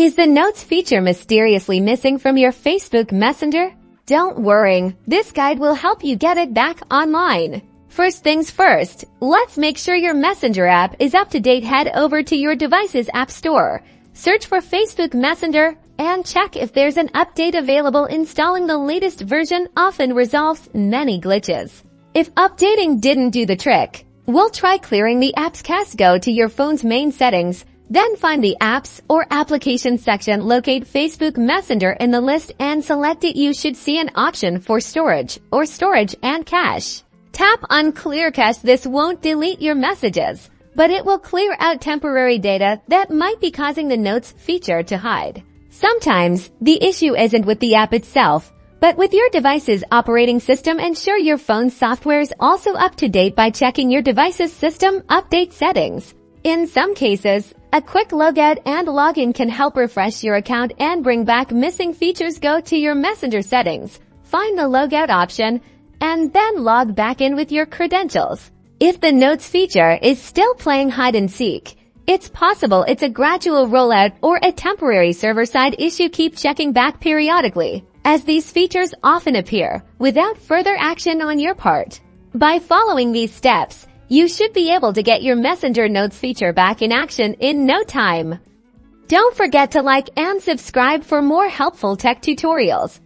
Is the Notes feature mysteriously missing from your Facebook Messenger? Don't worry, this guide will help you get it back online. First things first, let's make sure your Messenger app is up to date. Head over to your device's App Store. Search for Facebook Messenger and check if there's an update available. Installing the latest version often resolves many glitches. If updating didn't do the trick, we'll try clearing the app's cache. Go to your phone's main settings, then find the Apps or Applications section. Locate Facebook Messenger in the list and select it. You should see an option for storage or storage and cache. Tap on Clear Cache. This won't delete your messages, but it will clear out temporary data that might be causing the Notes feature to hide. Sometimes the issue isn't with the app itself, but with your device's operating system. Ensure your phone's software is also up to date by checking your device's system update settings. In some cases, a quick logout and login can help refresh your account and bring back missing features. Go to your Messenger settings, find the logout option, and then log back in with your credentials. If the Notes feature is still playing hide and seek, it's possible it's a gradual rollout or a temporary server-side issue. Keep checking back periodically, as these features often appear without further action on your part. By following these steps, you should be able to get your Messenger Notes feature back in action in no time. Don't forget to like and subscribe for more helpful tech tutorials.